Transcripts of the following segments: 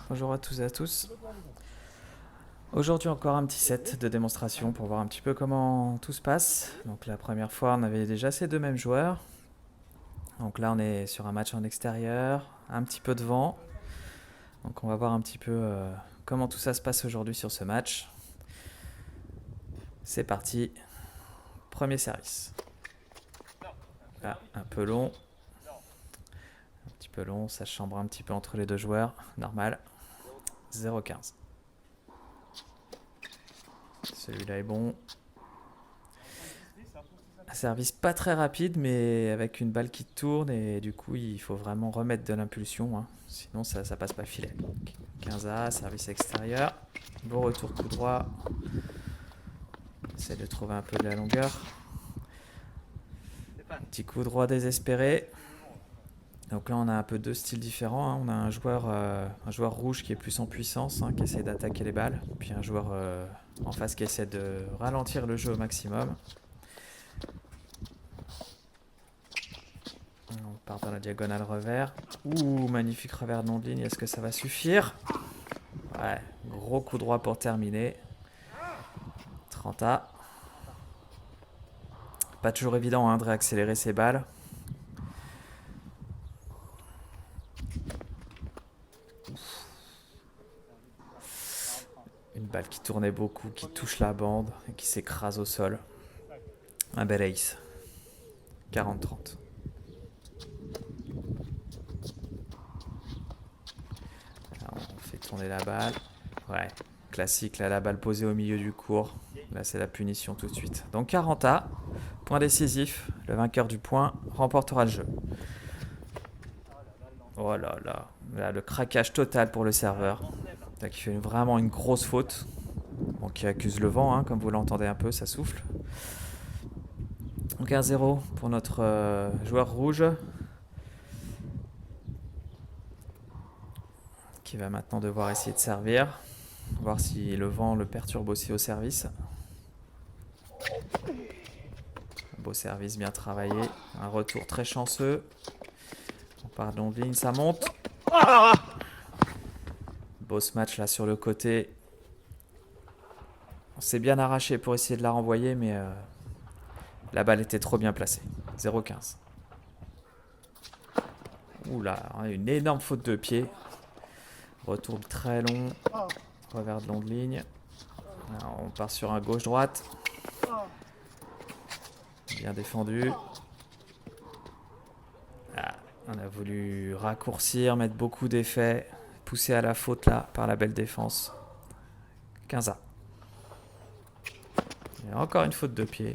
Bonjour à tous et à tous. Aujourd'hui encore un petit set de démonstration pour voir un petit peu comment tout se passe. Donc la première fois on avait déjà ces deux mêmes joueurs. Donc là on est sur un match en extérieur, un petit peu de vent. Donc on va voir un petit peu comment tout ça se passe aujourd'hui sur ce match. C'est parti. Premier service. Ah, un peu long. Un petit peu long, ça chambre un petit peu entre les deux joueurs. Normal. 0,15. Celui-là est bon. Un service pas très rapide, mais avec une balle qui tourne et du coup il faut vraiment remettre de l'impulsion, hein. Sinon ça passe pas le filet. 15A, service extérieur. Beau retour coup droit. Essaye de trouver un peu de la longueur. Petit coup droit désespéré. Donc là on a un peu deux styles différents, hein. On a un joueur rouge qui est plus en puissance, hein, qui essaie d'attaquer les balles. Puis un joueur en face qui essaie de ralentir le jeu au maximum. On part dans la diagonale revers. Ouh, magnifique revers non de ligne. Est-ce que ça va suffire? Ouais, gros coup droit pour terminer. 30A. Pas toujours évident, hein, de réaccélérer ses balles. Une balle qui tournait beaucoup, qui touche la bande et qui s'écrase au sol. Un bel ace. 40-30. On fait tourner la balle. Ouais, classique, là, la balle posée au milieu du court. Là, c'est la punition tout de suite. Donc 40A, point décisif. Le vainqueur du point remportera le jeu. Oh là là, là, le craquage total pour le serveur. Là, qui fait vraiment une grosse faute. Bon, qui accuse le vent, hein, comme vous l'entendez un peu, ça souffle. Donc 1-0 pour notre joueur rouge. Qui va maintenant devoir essayer de servir. Voir si le vent le perturbe aussi au service. Un beau service bien travaillé. Un retour très chanceux. On part de longue ligne, ça monte. Beau ce match là sur le côté. On s'est bien arraché pour essayer de la renvoyer, mais la balle était trop bien placée. 0,15. Oula, on a une énorme faute de pied. Retour très long. Revers de longue ligne. Alors, on part sur un gauche-droite. Bien défendu. Ah, on a voulu raccourcir, mettre beaucoup d'effets. Pousser à la faute là par la belle défense. 15A. Et encore une faute de pied.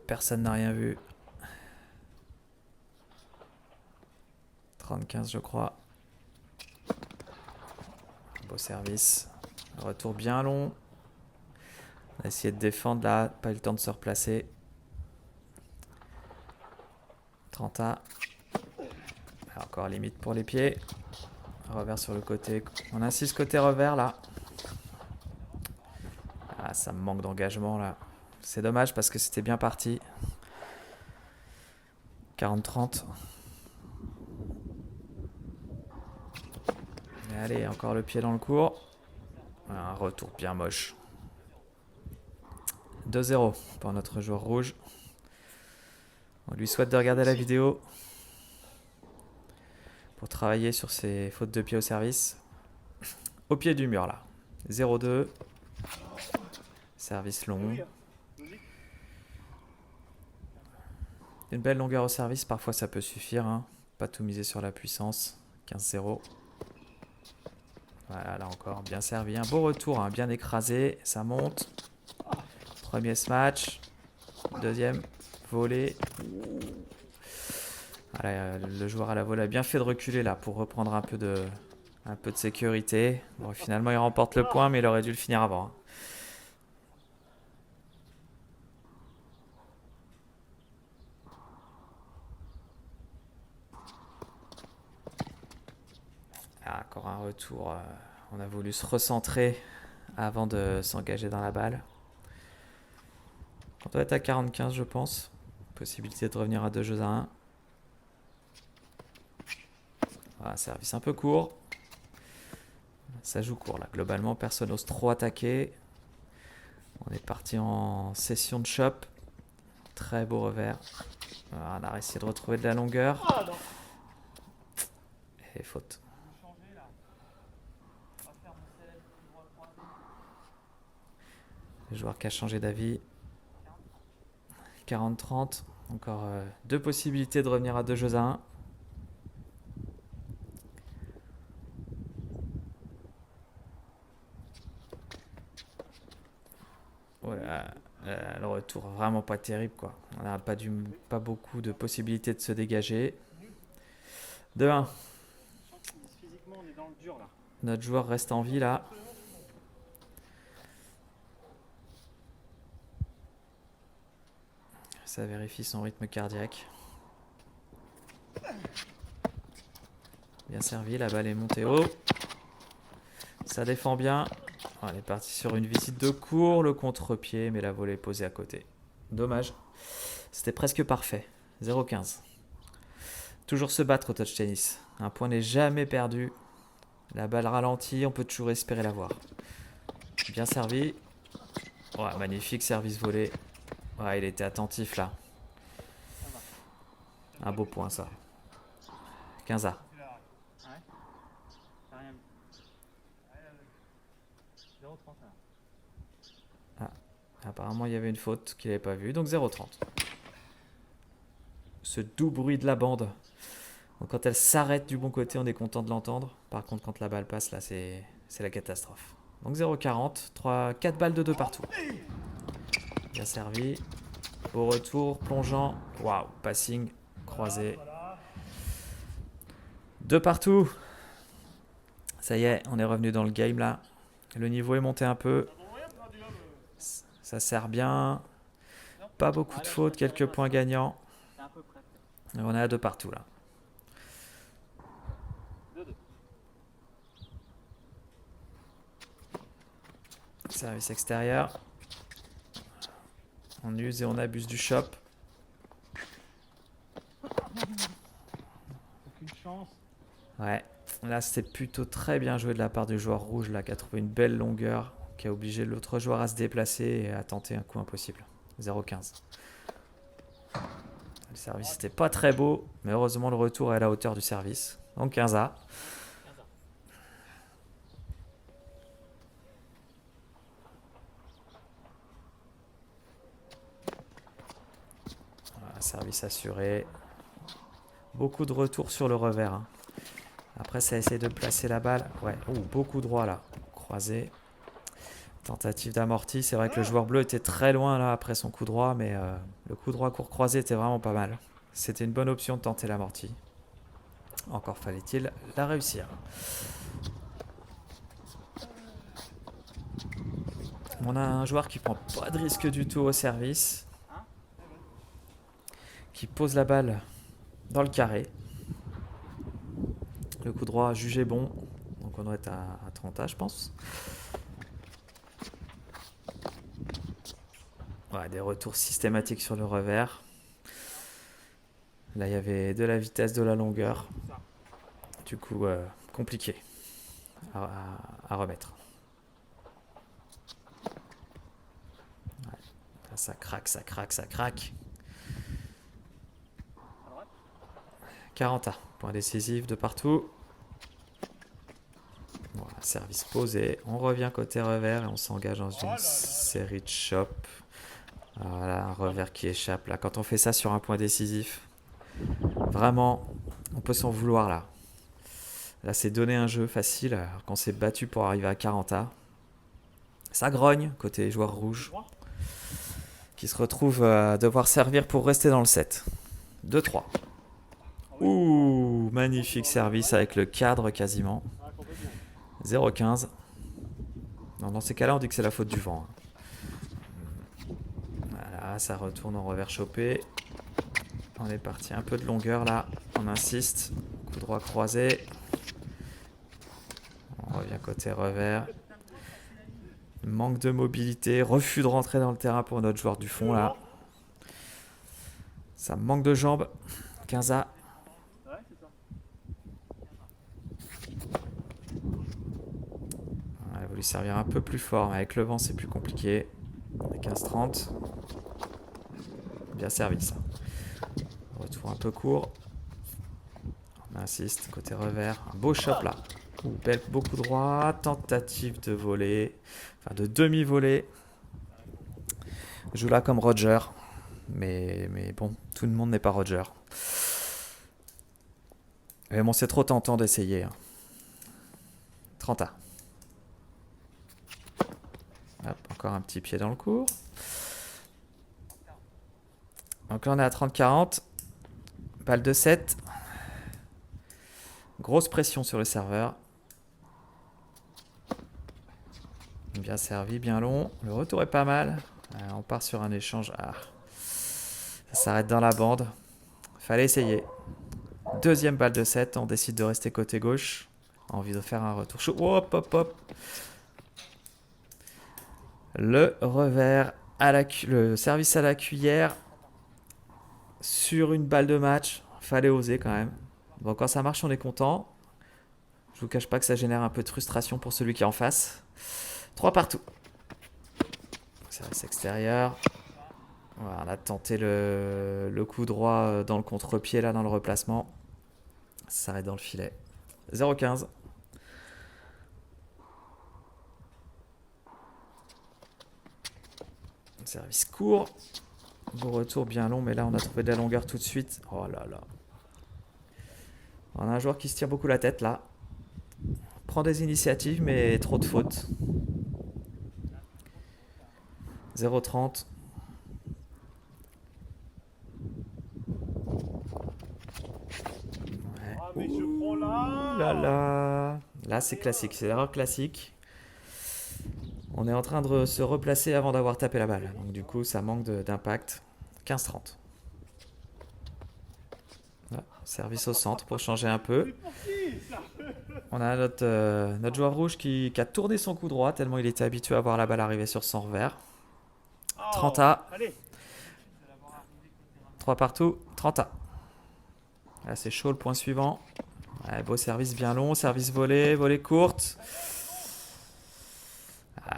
Personne n'a rien vu. 30-15 je crois. Beau service. Retour bien long. On a essayé de défendre là. Pas eu le temps de se replacer. 30A. Encore limite pour les pieds. Revers sur le côté. On insiste côté revers là. Ah, ça me manque d'engagement là. C'est dommage parce que c'était bien parti. 40-30. Allez, encore le pied dans le court. Un retour bien moche. 2-0 pour notre joueur rouge. On lui souhaite de regarder la vidéo pour travailler sur ses fautes de pied au service. Au pied du mur là. 0-2. Service long. Une belle longueur au service, parfois ça peut suffire, hein. Pas tout miser sur la puissance. 15-0. Voilà, là encore, bien servi. Un beau retour, hein, bien écrasé. Ça monte. Premier smash. Deuxième volée. Voilà, le joueur à la volée a bien fait de reculer là pour reprendre un peu de sécurité. Bon, finalement, il remporte le point, mais il aurait dû le finir avant, hein. Ah, encore un retour. On a voulu se recentrer avant de s'engager dans la balle. On doit être à 45, je pense. Possibilité de revenir à 2 jeux à 1. Voilà, service un peu court. Ça joue court là. Globalement, personne n'ose trop attaquer. On est parti en session de shop. Très beau revers. Voilà, on a réussi de retrouver de la longueur. Et faute. Le joueur qui a changé d'avis. 40-30. Encore 2 possibilités de revenir à 2 jeux à 1. Voilà. Le retour vraiment pas terrible quoi. On n'a pas beaucoup de possibilités de se dégager. 2-1. Physiquement, on est dans le dur là. Notre joueur reste en vie là. Ça vérifie son rythme cardiaque. Bien servi, la balle est montée haut. Ça défend bien. On est parti sur une visite de cours, le contre-pied, mais la volée est posée à côté. Dommage. C'était presque parfait. 0-15. Toujours se battre au touch tennis. Un point n'est jamais perdu. La balle ralentit, on peut toujours espérer l'avoir. Bien servi. Ouais, magnifique service volé. Ouais, il était attentif là. Un beau point ça. 15A. Ah, apparemment il y avait une faute qu'il n'avait pas vue, donc 0,30. Ce doux bruit de la bande. Donc quand elle s'arrête du bon côté, on est content de l'entendre. Par contre, quand la balle passe, là, c'est la catastrophe. Donc 0,40, 4 balles de 2 partout. Bien servi. Au retour, plongeant. Waouh, passing, croisé. 2 partout. Ça y est, on est revenu dans le game là. Le niveau est monté un peu. Ça sert bien. Pas beaucoup de fautes, quelques points gagnants. Et on est à 2 partout là. Service extérieur. On use et on abuse du shop. Aucune chance. Ouais, là c'était plutôt très bien joué de la part du joueur rouge là, qui a trouvé une belle longueur, qui a obligé l'autre joueur à se déplacer et à tenter un coup impossible. 0,15. Le service n'était pas très beau, mais heureusement le retour est à la hauteur du service. Donc 15A. Voilà, service assuré. Beaucoup de retours sur le revers. Hein. Après, ça essaie de placer la balle. Ouais, beaucoup droit là. Croisé. Tentative d'amorti. C'est vrai que le joueur bleu était très loin là après son coup droit, mais le coup droit court croisé était vraiment pas mal. C'était une bonne option de tenter l'amorti. Encore fallait-il la réussir. On a un joueur qui prend pas de risque du tout au service. Qui pose la balle dans le carré. Le coup droit jugé bon. Donc on doit être à 30A je pense. Ouais, des retours systématiques sur le revers. Là, il y avait de la vitesse, de la longueur. Du coup, compliqué à remettre. Ouais. Là, ça craque, ça craque, ça craque. 40A, point décisif de partout. Voilà, service posé. On revient côté revers et on s'engage dans une série de chops. Voilà, un revers qui échappe. Là, quand on fait ça sur un point décisif, vraiment, on peut s'en vouloir là. Là, c'est donner un jeu facile alors qu'on s'est battu pour arriver à 40A. Ça grogne côté joueur rouge qui se retrouve à devoir servir pour rester dans le set. 2-3. Ouh, magnifique service avec le cadre quasiment. 0,15. Non, dans ces cas-là, on dit que c'est la faute du vent. Voilà, ça retourne en revers chopé. On est parti un peu de longueur là. On insiste. Coup droit croisé. On revient côté revers. Manque de mobilité. Refus de rentrer dans le terrain pour notre joueur du fond là. Ça me manque de jambes. 15A. Ouais, c'est ça. Il va lui servir un peu plus fort. Avec le vent, c'est plus compliqué. 15-30. Bien servi, ça. Retour un peu court. On insiste. Côté revers. Un beau chop, là. Beau coup droit. Tentative de voler. Enfin, de demi-voler. Joue là comme Roger. Mais bon, tout le monde n'est pas Roger. Mais bon, c'est trop tentant d'essayer. 30A. Hop, encore un petit pied dans le cours. Donc là, on est à 30-40. Balle de 7. Grosse pression sur le serveur. Bien servi, bien long. Le retour est pas mal. On part sur un échange. Ça s'arrête dans la bande. Fallait essayer. Deuxième balle de 7. On décide de rester côté gauche. Envie de faire un retour chaud. Hop, hop, hop. Le revers, le service à la cuillère. Sur une balle de match. Fallait oser quand même. Bon, quand ça marche, on est content. Je vous cache pas que ça génère un peu de frustration pour celui qui est en face. 3 partout. Service extérieur. Voilà, on a tenté le coup droit dans le contre-pied, là, dans le replacement. Ça s'arrête dans le filet. 0-15. Service court. Beau retour bien long, mais là, on a trouvé de la longueur tout de suite. Oh là là. On a un joueur qui se tire beaucoup la tête, là. Prend des initiatives, mais trop de fautes. 0-30. Ah, mais je prends là. Là, c'est classique. C'est l'erreur classique. On est en train de se replacer avant d'avoir tapé la balle. Donc du coup, ça manque d'impact. 15-30. Voilà, service au centre pour changer un peu. On a notre joueur rouge qui a tourné son coup droit tellement il était habitué à voir la balle arriver sur son revers. 30A. Allez. 3 partout. 30A. Là, c'est chaud le point suivant. Ouais, beau service bien long. Service volé. Volée courte.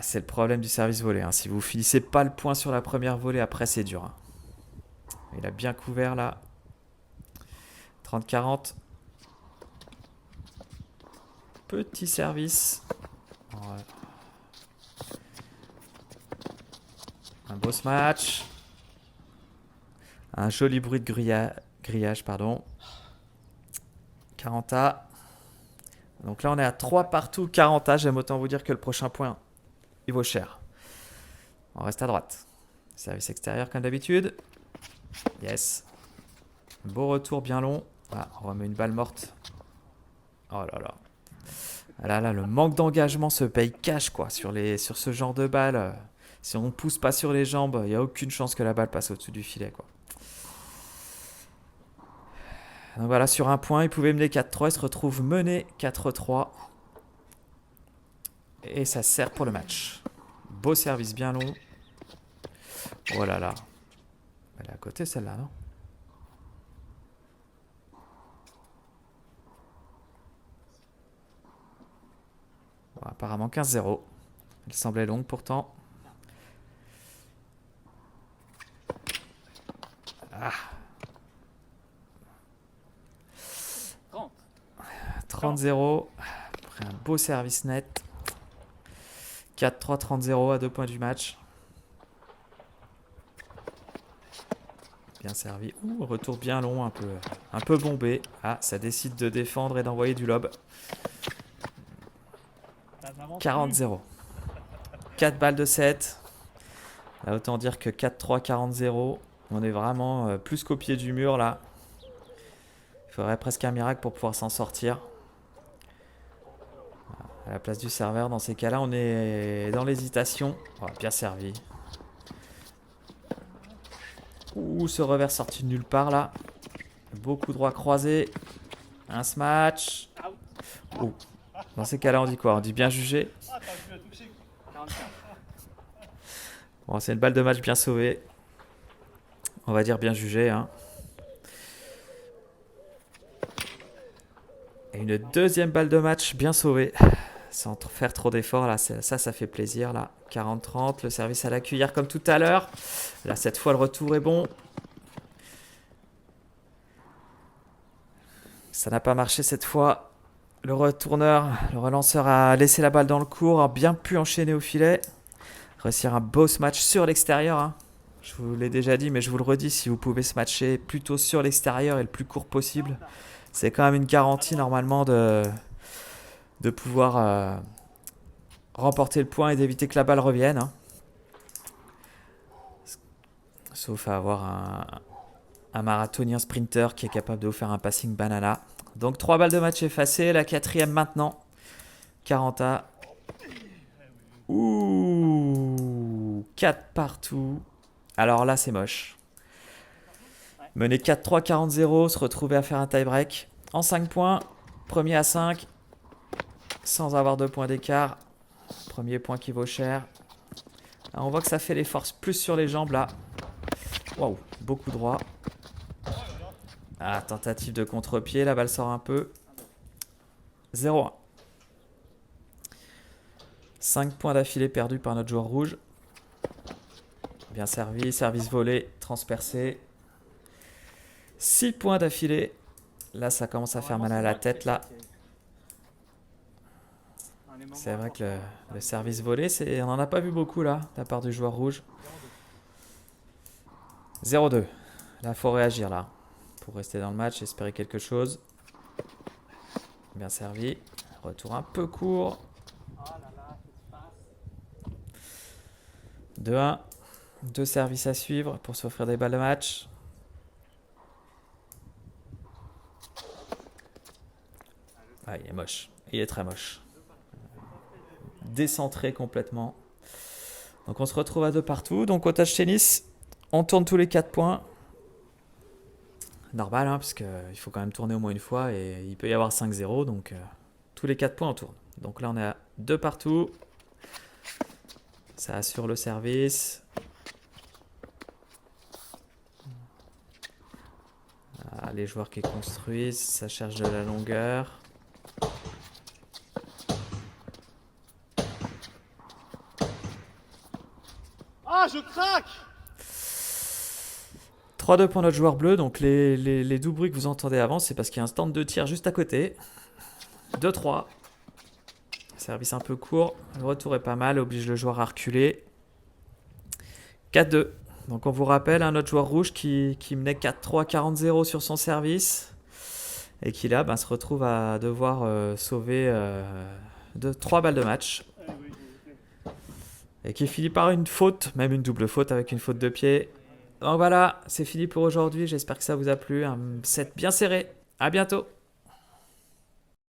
C'est le problème du service volé. Hein. Si vous finissez pas le point sur la première volée, après c'est dur. Hein. Il a bien couvert là. 30-40. Petit service. Ouais. Un beau smash. Un joli bruit de grillage. 40A. Donc là on est à 3 partout. 40A. J'aime autant vous dire que le prochain point, il vaut cher. On reste à droite. Service extérieur comme d'habitude. Yes. Beau retour bien long. Ah, on remet une balle morte. Oh là là. Là, le manque d'engagement se paye cash quoi. Sur ce genre de balle. Si on ne pousse pas sur les jambes, il n'y a aucune chance que la balle passe au-dessus du filet quoi. Donc voilà, sur un point, il pouvait mener 4-3. Il se retrouve mené 4-3. Et ça sert pour le match. Beau service bien long. Oh là là. Elle est à côté celle-là, non? Bon, apparemment 15-0. Elle semblait longue pourtant. Ah. 30-0. Après un beau service net. 4-3, 30-0 à 2 points du match. Bien servi. Ouh, retour bien long, un peu bombé. Ah, ça décide de défendre et d'envoyer du lob. 40-0. 4 balles de 7. Là, autant dire que 4-3, 40-0. On est vraiment plus qu'au pied du mur là. Il faudrait presque un miracle pour pouvoir s'en sortir. À la place du serveur, dans ces cas-là, on est dans l'hésitation. Oh, bien servi. Ouh, ce revers sorti de nulle part là. Beaucoup droit croisé. Un smash. Ouh. Dans ces cas-là, on dit quoi? On dit bien jugé. Bon, c'est une balle de match bien sauvée. On va dire bien jugé. Hein. Et une deuxième balle de match bien sauvée. Sans faire trop d'efforts. Là, ça fait plaisir. Là, 40-30. Le service à la cuillère comme tout à l'heure. Là, cette fois, le retour est bon. Ça n'a pas marché cette fois. Le retourneur, le relanceur a laissé la balle dans le court, a bien pu enchaîner au filet. Réussir un beau match sur l'extérieur. Hein. Je vous l'ai déjà dit, mais je vous le redis, si vous pouvez se matcher plutôt sur l'extérieur et le plus court possible, c'est quand même une garantie normalement de pouvoir remporter le point et d'éviter que la balle revienne. Hein. Sauf à avoir un marathonien sprinter qui est capable de vous faire un passing banana. Donc 3 balles de match effacées, la 4e maintenant. 40A. Ouh, 4 partout. Alors là, c'est moche. Mener 4-3, 40-0, se retrouver à faire un tie-break. En 5 points, premier à 5, sans avoir 2 points d'écart. Premier point qui vaut cher. Alors on voit que ça fait les forces plus sur les jambes là. Waouh, beaucoup droit. Ah, tentative de contre-pied, la balle sort un peu. 0-1. 5 points d'affilée perdus par notre joueur rouge. Bien servi, service volé, transpercé. 6 points d'affilée. Là, ça commence à faire mal à la tête là. C'est vrai que le service volé, on n'en a pas vu beaucoup là, de la part du joueur rouge. 0-2. Là, il faut réagir là. Pour rester dans le match, espérer quelque chose. Bien servi. Retour un peu court. 2-1. 2 services à suivre pour s'offrir des balles de match. Ah, il est moche. Il est très moche. Décentré complètement. Donc on se retrouve à 2 partout. Donc au touch tennis, on tourne tous les 4 points. Normal, hein, parce qu'il faut quand même tourner au moins une fois et il peut y avoir 5-0. Donc tous les 4 points, on tourne. Donc là, on est à 2 partout. Ça assure le service. Ah, les joueurs qui construisent, ça cherche de la longueur. Ah, je craque! 3-2 pour notre joueur bleu. Donc les doux bruits que vous entendez avant, c'est parce qu'il y a un stand de tir juste à côté. 2-3. Service un peu court. Le retour est pas mal. Oblige le joueur à reculer. 4-2. Donc on vous rappelle, notre joueur rouge qui menait 4-3, 40-0 sur son service. Et qui là se retrouve à devoir sauver 3 balles de match. Et qui finit par une faute, même une double faute avec une faute de pied. Donc voilà, c'est fini pour aujourd'hui. J'espère que ça vous a plu. Un set bien serré. À bientôt.